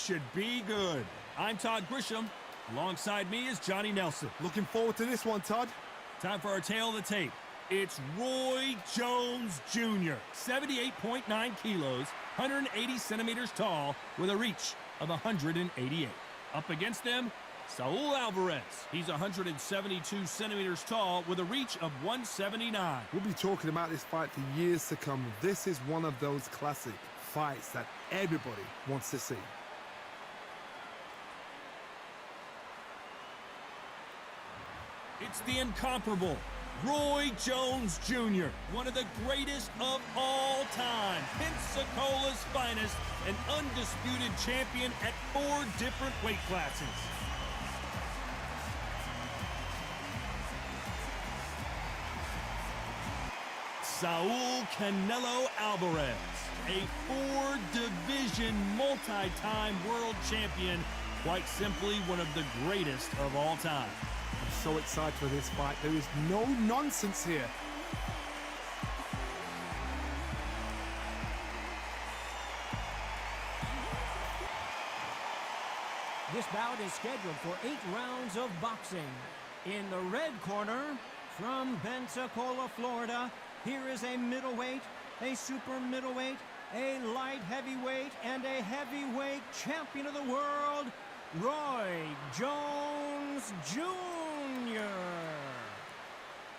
should be good. I'm Todd Grisham. Alongside me is Johnny Nelson. Looking forward to this one, Todd. Time for our tail of the tape. It's Roy Jones Jr., 78.9 kilos, 180 centimeters tall, with a reach of 188. Up against him, Saul Alvarez. He's 172 centimeters tall, with a reach of 179. We'll be talking about this fight for years to come. This is one of those classic fights that everybody wants to see. It's the incomparable Roy Jones Jr., one of the greatest of all time, Pensacola's finest, an undisputed champion at 4 different weight classes. Saul Canelo Alvarez, a 4-division multi-time world champion, quite simply one of the greatest of all time. I'm so excited for this fight. There is no nonsense here. This bout is scheduled for 8 rounds of boxing. In the red corner, from Pensacola, Florida, here is a middleweight, a super middleweight, a light heavyweight, and a heavyweight champion of the world, Roy Jones Jr.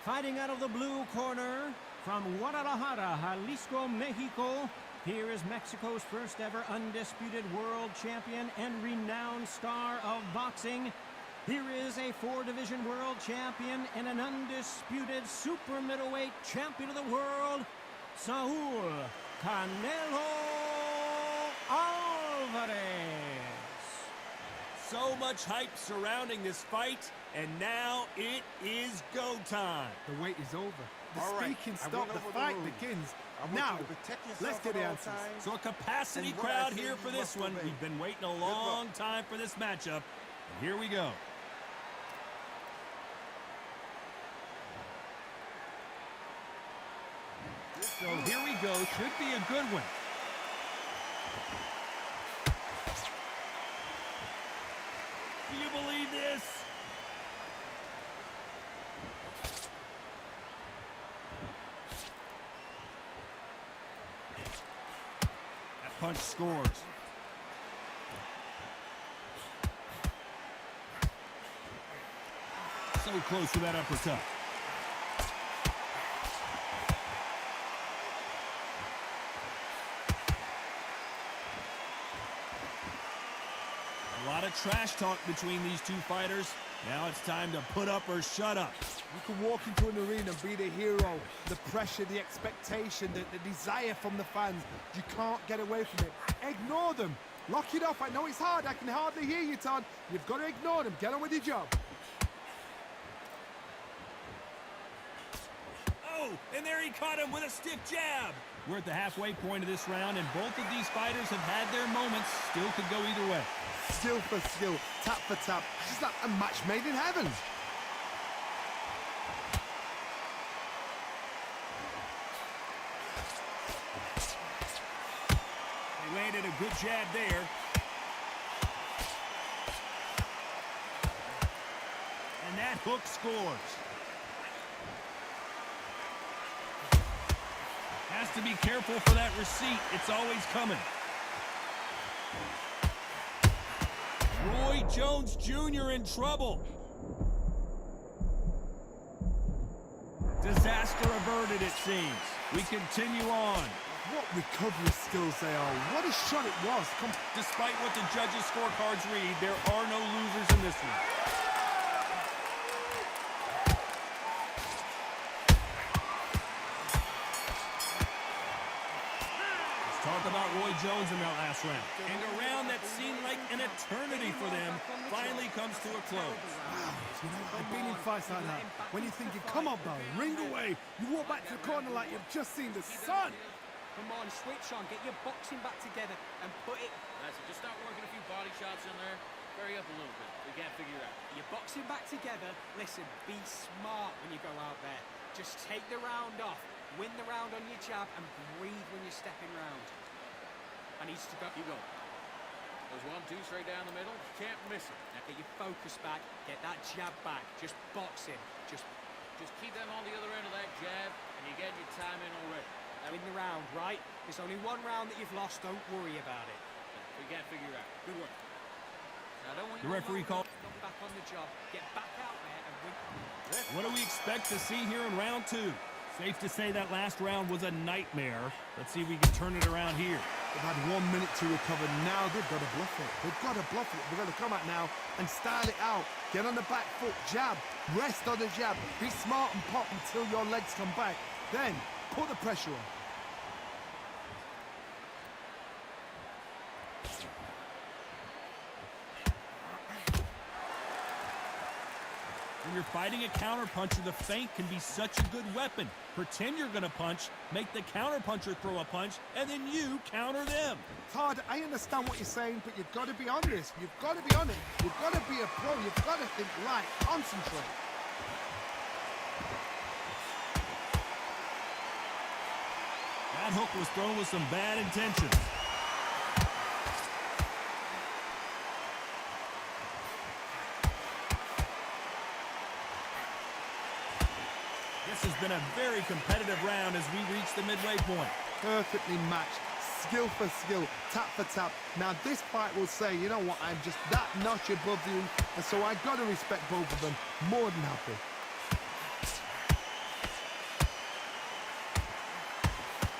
Fighting out of the blue corner, from Guadalajara, Jalisco, Mexico, here is Mexico's first ever undisputed world champion and renowned star of boxing. Here is a 4-division world champion and an undisputed super middleweight champion of the world, Saul Canelo Alvarez. So much hype surrounding this fight, and now it is go time. The wait is over. The All right, speaking stopped. The fight begins. Now, let's get the answers. So a capacity crowd here for this one. We've been waiting a long time for this matchup. And here we go. So here we go. Should be a good one. Do you believe this? That punch scores. So close to that uppercut. A lot of trash talk between these two fighters. Now it's time to put up or shut up. You can walk into an arena and be the hero. The pressure, the expectation, the desire from the fans. You can't get away from it. Ignore them. Lock it off. I know it's hard. I can hardly hear you, Todd. You've got to ignore them. Get on with your job. Oh, and there he caught him with a stiff jab. We're at the halfway point of this round, and both of these fighters have had their moments. Still could go either way. Skill for skill, tap for tap. It's like a match made in heaven. They landed a good jab there. And that hook scores. Has to be careful for that receipt. It's always coming. Roy Jones Jr. in trouble. Disaster averted, it seems. We continue on. What recovery skills they are. What a shot it was. Despite what the judges' scorecards read, there are no losers in this one. Talk about Roy Jones in that last round. And a round that seemed like an eternity for them finally comes to a close. Wow, you know, I've been in fights like that. When you're thinking, come on, bro, ring away. You walk back to the corner like you've just seen the sun. Come on, switch on, get your boxing back together and put it... That's it, just start working a few body shots in there. Hurry up a little bit, we can't figure it out. You're boxing back together, listen, be smart when you go out there. Just take the round off, win the round on your jab and breathe when you're stepping round. I need you to go. Keep going. There's 1-2 straight down the middle. Can't miss it. Now get your focus back. Get that jab back. Just box him. Just keep them on the other end of that jab, and you're getting your time in already. win the round, right? There's only one round that you've lost. Don't worry about it. We got to figure it out. Good work. Now, don't want The referee called. Come back on the job. Get back out there and win. What do we expect to see here in round 2? Safe to say that last round was a nightmare. Let's see if we can turn it around here. They've had 1 minute to recover. Now they've got to bluff it. They've got to bluff it. They've got to come out now and style it out. Get on the back foot, jab, rest on the jab. Be smart and pop until your legs come back. Then put the pressure on. When you're fighting a counterpuncher, the feint can be such a good weapon. Pretend you're going to punch, make the counterpuncher throw a punch, and then you counter them. Todd, I understand what you're saying, but you've got to be on this. You've got to be on it. You've got to be a pro. You've got to think right. Concentrate. That hook was thrown with some bad intentions. This has been a very competitive round as we reach the midway point. Perfectly matched. Skill for skill. Tap for tap. Now this fight will say, you know what, I'm just that notch above you, and so I got to respect both of them. More than happy.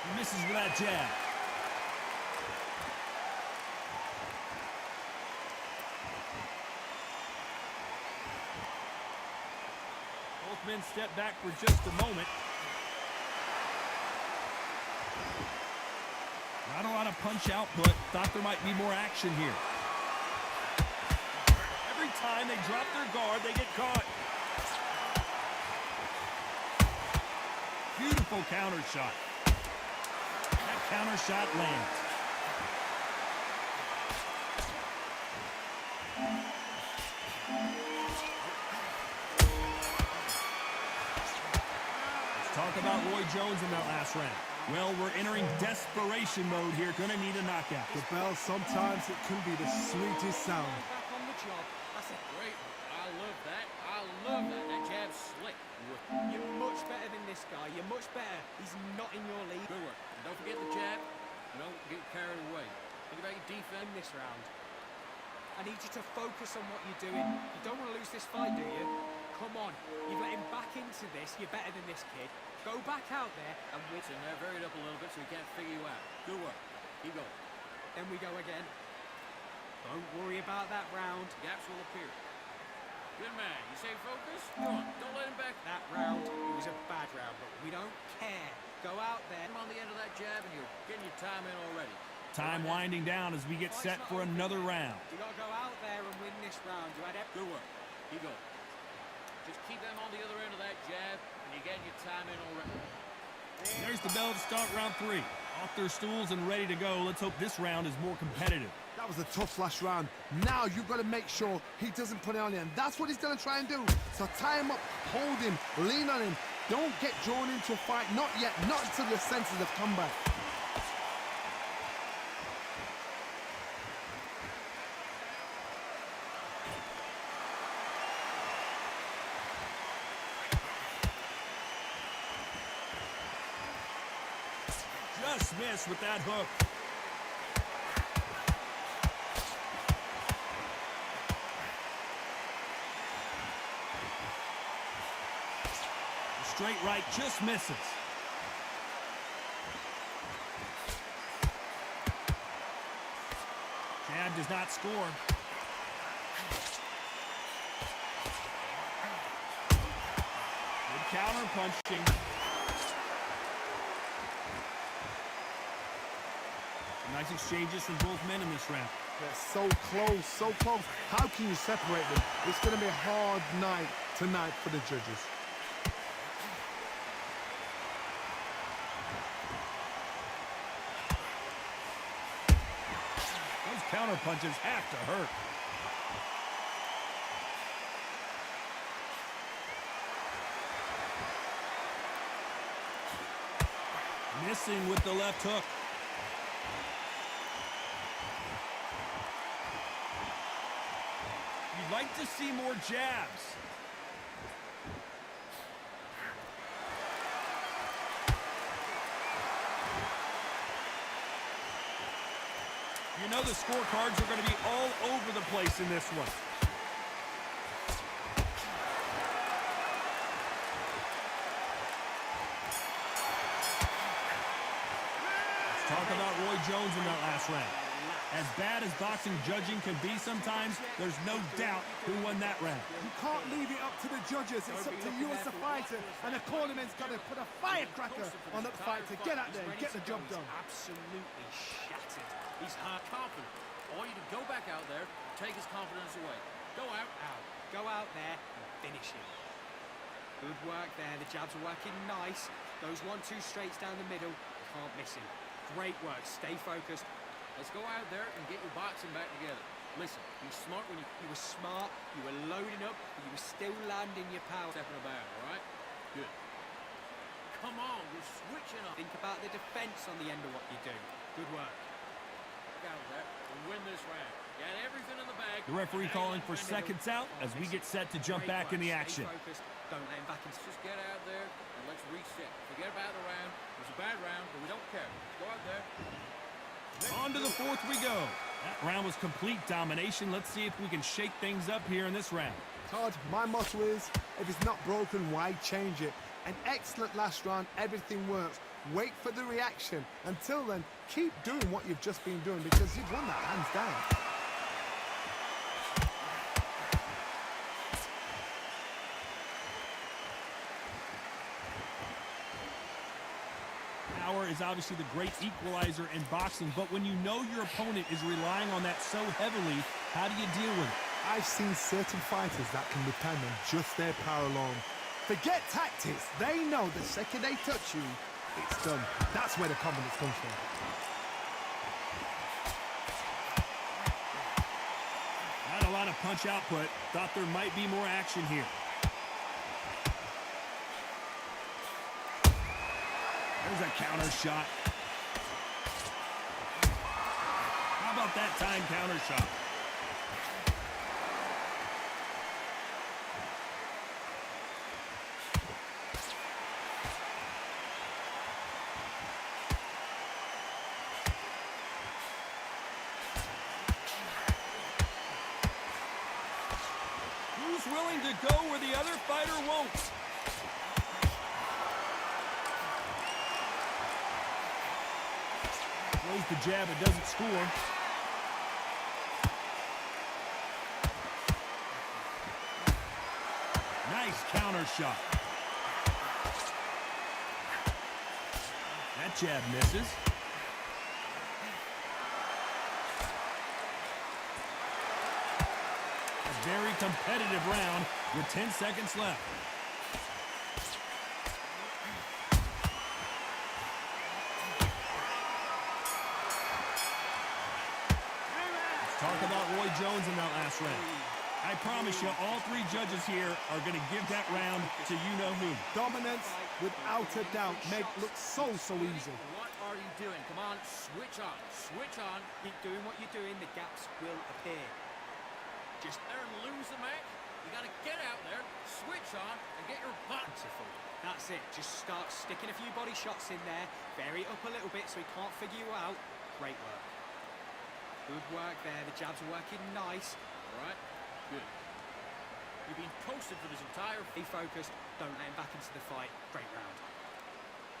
He misses with that jab. Both men step back for just a moment. Not a lot of punch output. Thought there might be more action here. Every time they drop their guard, they get caught. Beautiful counter shot. That counter shot lands. Let's talk about Roy Jones in that last round. Well, we're entering desperation mode here. Gonna need a knockout. The bell, sometimes it can be the sweetest sound. Back on the job. That's it. Great. I love that. I love that. That jab's slick. You're much better than this guy. You're much better. He's not in your league. Good work. And don't forget the jab. Don't get carried away. Think about your defense. In this round, I need you to focus on what you're doing. You don't want to lose this fight, do you? Come on. You've let him back into this. You're better than this kid. Go back out there and win. In there, varied up a little bit so he can't figure you out. Good work. Keep going. Then we go again. Don't worry about that round. Gaps will appear. Good man. You stay focused. Come on. Don't let him back. That round, it was a bad round, but we don't care. Go out there. Come on the end of that jab and you're getting your time in already. Time winding down as we get set for another round. You got to go out there and win this round. You had Good work. Keep going. Just keep them on the other end of that jab, and you're getting your time in already. There's the bell to start round 3. Off their stools and ready to go. Let's hope this round is more competitive. That was a tough last round. Now you've got to make sure he doesn't put it on you, and that's what he's going to try and do. So tie him up, hold him, lean on him. Don't get drawn into a fight. Not yet. Not until your senses have come back. Just missed with that hook. The straight right just misses. Jab does not score. Good counter punching. Nice exchanges from both men in this round. They're so close, so close. How can you separate them? It's going to be a hard night tonight for the judges. Those counter punches have to hurt. Missing with the left hook. like to see more jabs. You know the scorecards are going to be all over the place in this one. Let's talk about Roy Jones in that last round. As bad as boxing judging can be sometimes, there's no doubt who won that round. You can't leave it up to the judges. It's up to you as a fighter, and the cornerman's got to put a firecracker on that fight to get out there and get the job done. Absolutely shattered. He's hard. Confident. I want you to go back out there, take his confidence away. Go out. Go out there and finish him. Good work there. The jabs are working nice. Those 1-2 straights down the middle. Can't miss him. Great work. Stay focused. Let's go out there and get your boxing back together. Listen, be smart when You were smart. You were loading up, but you were still landing your power. stepping about, all right? Good. Come on, you're switching up. Think about the defense on the end of what you do. Good work. Get out there and win this round. Got everything in the bag. The referee calling for seconds out as we get set to jump back in the action. Stay focused. Don't let him back in. Just get out there and let's reset. Forget about the round. It was a bad round, but we don't care. Go out there. On to the fourth we go. That round was complete domination. Let's see if we can shake things up here in this round. Todd, my motto is, if it's not broken, why change it? An excellent last round, everything works. Wait for the reaction. Until then, keep doing what you've just been doing because you've won that hands down. Power is obviously the great equalizer in boxing, but when you know your opponent is relying on that so heavily, how do you deal with it? I've seen certain fighters that can depend on just their power alone. Forget tactics. They know the second they touch you, it's done. That's where the confidence comes from. Not a lot of punch output. Thought there might be more action here. There's a counter shot. How about that time counter shot? Who's willing to go where the other fighter won't? Throws the jab, it doesn't score. Nice counter shot. That jab misses. A very competitive round with 10 seconds left. Talk about Roy Jones in that last round. I promise you, all three judges here are going to give that round to you-know-who. Dominance, without a doubt, make look so easy. What are you doing? Come on, switch on. Switch on. Keep doing what you're doing. The gaps will appear. Just there and lose the match. You got to get out there, switch on, and get your butt. Beautiful. That's it. Just start sticking a few body shots in there. Vary it up a little bit so he can't figure you out. Great work. Good work there. The jabs are working nice. All right? Good. You've been posted for this entire... Be focused. Don't let him back into the fight. Great round.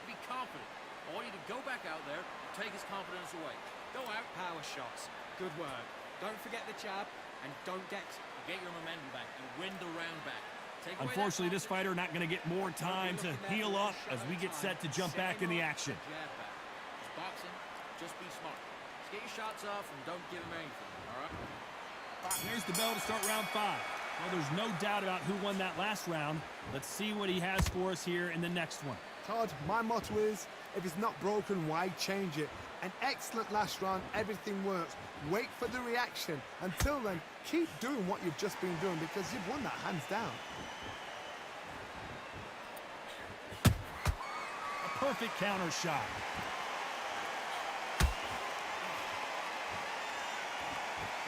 Be confident. I want you to go back out there and take his confidence away. Go out. Power shots. Good work. Don't forget the jab, and don't get your momentum back. You win the round back. Take away Unfortunately, that this fighter not going to get more time to heal up as we get set to jump back in the action. Jab back. It's boxing. Just be smart. Just get your shots off and don't give him anything. All right? Here's the bell to start round 5. Well, there's no doubt about who won that last round. Let's see what he has for us here in the next one. Todd, my motto is, if it's not broken, why change it? An excellent last round, everything works. Wait for the reaction. Until then, keep doing what you've just been doing because you've won that hands down. A perfect counter shot.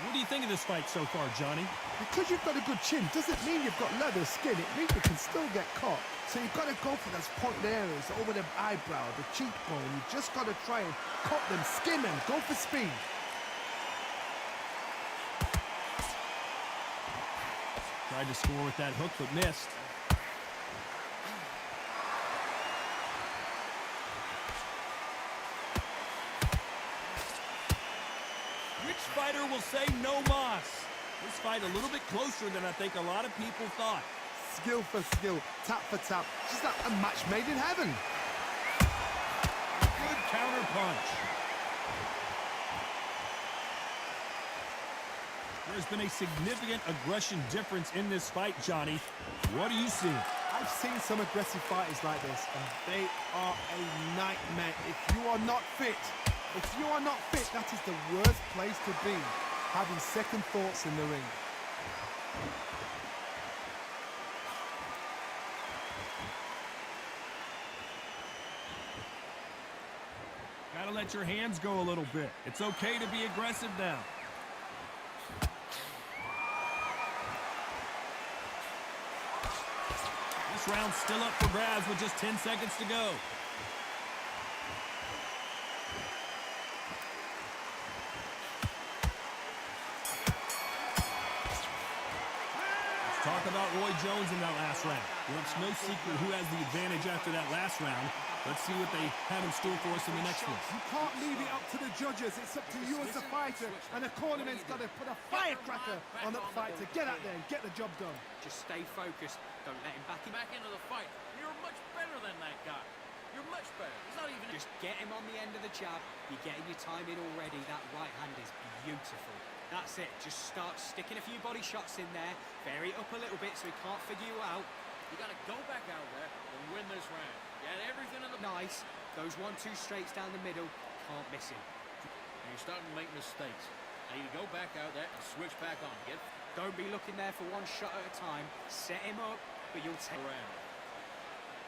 What do you think of this fight so far, Johnny? Because you've got a good chin doesn't mean you've got leather skin. It means you can still get caught. So you've got to go for those point areas over the eyebrow, the cheekbone. You just got to try and cut them, skin them, go for speed. Tried to score with that hook, but missed. Which fighter will say no mas? This fight a little bit closer than I think a lot of people thought. Skill for skill, tap for tap. Just like a match made in heaven. Good counter punch. There's been a significant aggression difference in this fight, Johnny. What do you see? I've seen some aggressive fighters like this, and they are a nightmare. If you are not fit, that is the worst place to be, having second thoughts in the ring. Gotta let your hands go a little bit. It's okay to be aggressive now. This round's still up for grabs with just 10 seconds to go. Let's talk about Roy Jones in that last round. Well, it's no secret who has the advantage after that last round. Let's see what they have in store for us in the next one. You can't leave it up to the judges. It's up to you as the fighter, and the cornerman's got to put a firecracker on that fight to get out there and get the job done. Just stay focused. Don't let him back in. Back into the fight. You're much better than that guy. You're much better. He's not even... Just get him on the end of the jab. You're getting your time in already. That right hand is beautiful. That's it. Just start sticking a few body shots in there. Vary it up a little bit so he can't figure you out. You got to go back out there and win this round. Get everything in the... Nice. Those 1-2 straights down the middle. Can't miss him. And you're starting to make mistakes. I need to go back out there and switch back on. Don't be looking there for one shot at a time. Set him up, but you'll take... Around.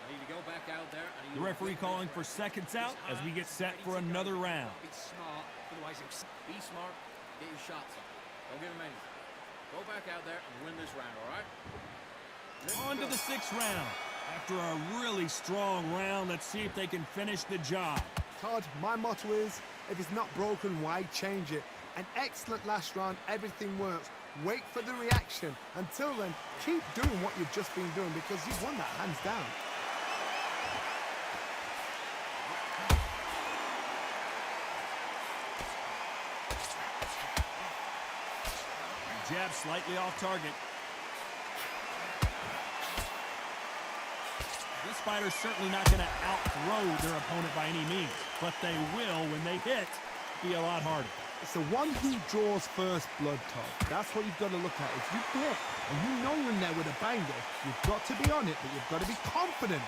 I need to go back out there. The referee calling for seconds out as we get set for another round. Be smart, otherwise he'll... Be smart. Get your shots up. Don't give him anything. Go back out there and win this round, all right? On to the 6th round. After a really strong round, let's see if they can finish the job. Todd, my motto is, if it's not broken, why change it? An excellent last round, everything works. Wait for the reaction. Until then, keep doing what you've just been doing because you've won that hands down. Jab slightly off target. This fighter's certainly not going to outthrow their opponent by any means, but they will, when they hit, be a lot harder. It's the one who draws first blood, Todd. That's what you've got to look at. If you hit and you know you're in there with a banger, you've got to be on it, but you've got to be confident.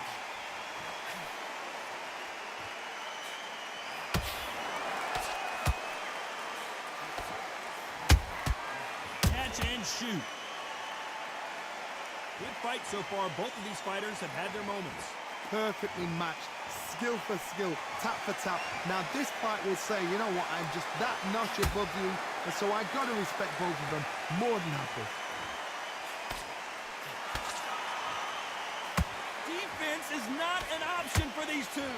Catch and shoot. Good fight so far. Both of these fighters have had their moments. Perfectly matched, skill for skill, tap for tap. Now this fight will say, you know what, I'm just that notch above you, and so I got to respect both of them more than happy. Defense is not an option for these two.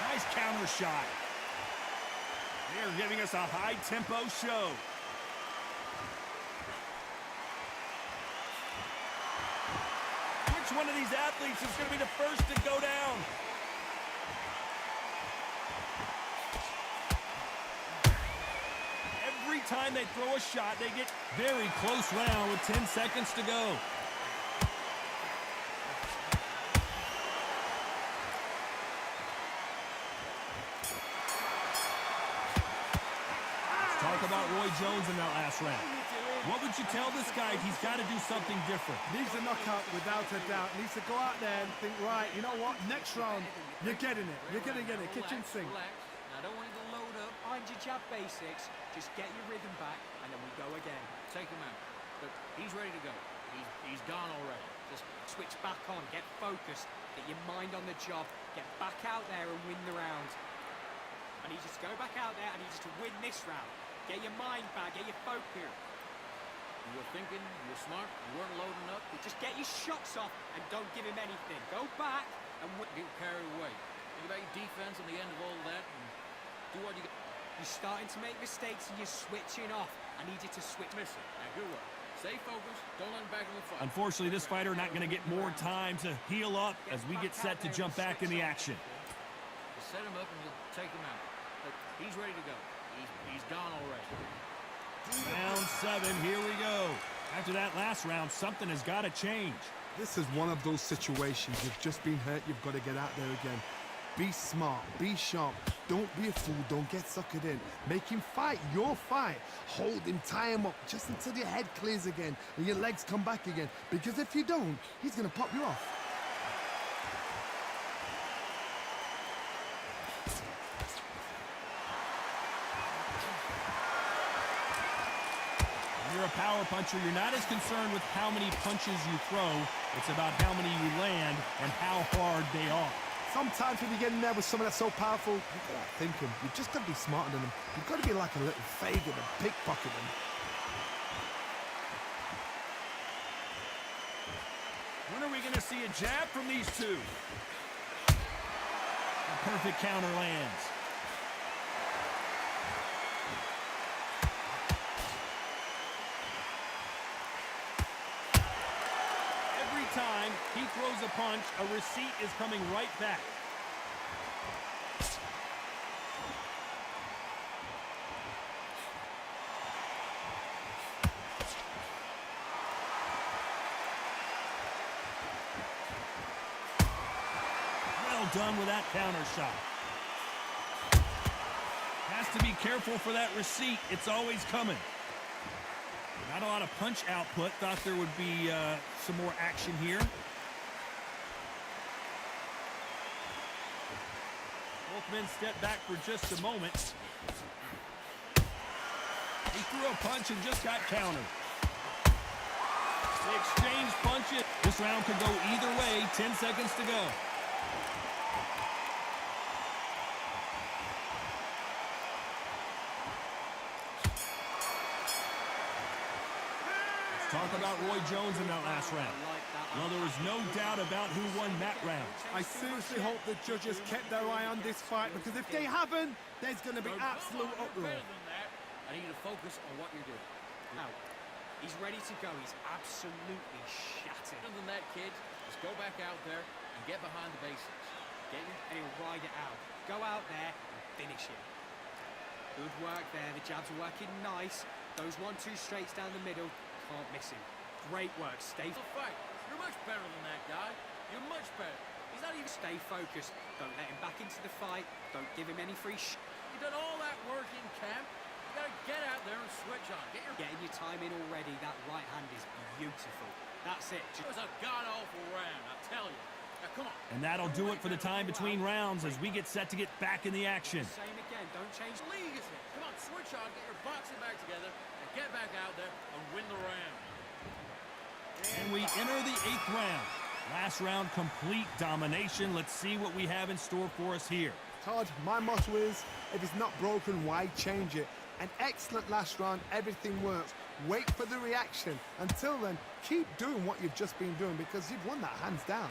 Nice counter shot. They're giving us a high-tempo show. Which one of these athletes is going to be the first to go down? Every time they throw a shot, they get very close round with 10 seconds to go. Talk about Roy Jones in that last round. What would you tell this guy if he's got to do something different? Needs a knockout without a doubt. Needs to go out there and think, right, you know what, next round, you're getting it. You're going to get it. Kitchen sink. Relax. I don't want you to load up. Mind your jab basics. Just get your rhythm back, and then we go again. Take him out. But he's ready to go. He's gone already. Just switch back on, get focused, get your mind on the job, get back out there and win the round. I need you to go back out there, I need you to win this round. Get your mind back, get your focus. You were thinking, you were smart, you weren't loading up. Just get your shots off and don't give him anything. Go back and Get carried away. Think about your defense on the end of all that and do what you got. You're starting to make mistakes and you're switching off. I need you to switch. Missing. Now, good work. Stay focused. Don't let him back in the fight. Unfortunately, this fighter not going to get more time to heal up as we get set to jump back in the action. Just set him up and you'll take him out. Look, he's ready to go. He's gone already. Round 7, here we go. After that last round, something has got to change. This is one of those situations. You've just been hurt. You've got to get out there again. Be smart. Be sharp. Don't be a fool. Don't get suckered in. Make him fight your fight. Hold him. Tie him up just until your head clears again and your legs come back again. Because if you don't, he's going to pop you off. You're a power puncher. You're not as concerned with how many punches you throw. It's about how many you land and how hard they are. Sometimes when you get in there with someone that's so powerful, you've got to thinking. You've just got to be smarter than them. You've got to be like a little faggot and pickpocket them. When are we going to see a jab from these two? A perfect counter lands. Every time he throws a punch, a receipt is coming right back. Well done with that counter shot. Has to be careful for that receipt. It's always coming. Not a lot of punch output. Thought there would be some more action here. Both men step back for just a moment. He threw a punch and just got countered. They exchange punches. This round could go either way. 10 seconds to go. Talk about Roy Jones in that last round. Well, there was no doubt about who won that round. I seriously hope the judges kept their eye on this fight, because if they haven't, there's going to be absolute uproar. Better than that. I need you to focus on what you're doing. Now, he's ready to go. He's absolutely shattered. Better than that, kid. Just go back out there and get behind the basics. Get your... And he'll ride it out. Go out there and finish him. Good work there. The jabs are working nice. Those 1-2 straights down the middle. Can't miss him. Great work. Stay fight. You're much better than that guy. You're much better. He's not even... Stay focused. Don't let him back into the fight. Don't give him any free You've done all that work in camp. You gotta get out there and switch on. Getting your time in already. That right hand is beautiful. That's it. It was a god-awful round, I tell you. Now, come on. And that'll do it for the time between rounds as we get set to get back in the action. Same again. Don't change. The league is here. Come on, switch on. Get your boxing back together and get back out there and win the round. And we enter the 8th round. Last round, complete domination. Let's see what we have in store for us here. Todd, my motto is, if it's not broken, why change it? An excellent last round, everything works. Wait for the reaction. Until then, keep doing what you've just been doing, because you've won that hands down.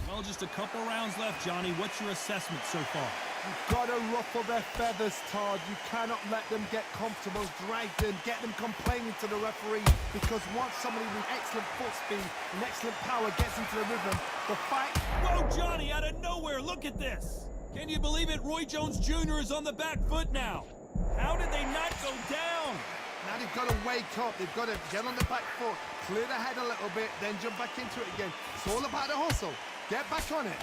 Well, just a couple rounds left, Johnny. What's your assessment so far? You've got to ruffle their feathers, Todd. You cannot let them get comfortable, drag them, get them complaining to the referee, because once somebody with excellent foot speed and excellent power gets into the rhythm, the fight... Whoa, Johnny, out of nowhere, look at this! Can you believe it? Roy Jones Jr. is on the back foot now. How did they not go down? Now they've got to wake up. They've got to get on the back foot, clear the head a little bit, then jump back into it again. It's all about the hustle. Get back on it.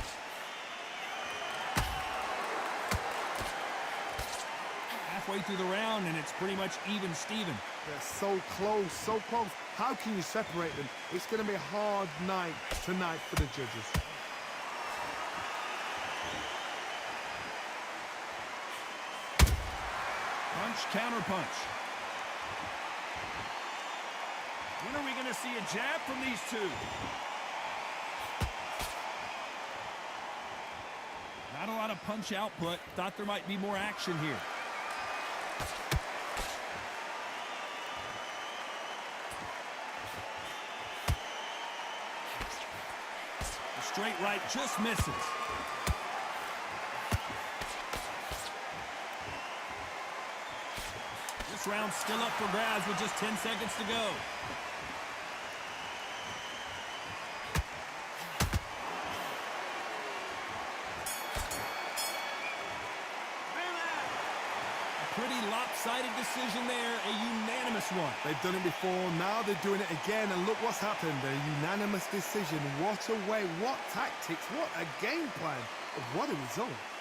Halfway through the round, and it's pretty much even Steven. They're so close, so close. How can you separate them? It's going to be a hard night tonight for the judges. punch, counter punch. When are we going to see a jab from these two? Not a lot of punch output. Thought there might be more action here. The straight right just misses. This round's still up for grabs with just 10 seconds to go. Pretty lopsided decision there, a unanimous one. They've done it before, now they're doing it again, and look what's happened. A unanimous decision. What a way, what tactics, what a game plan. What a result.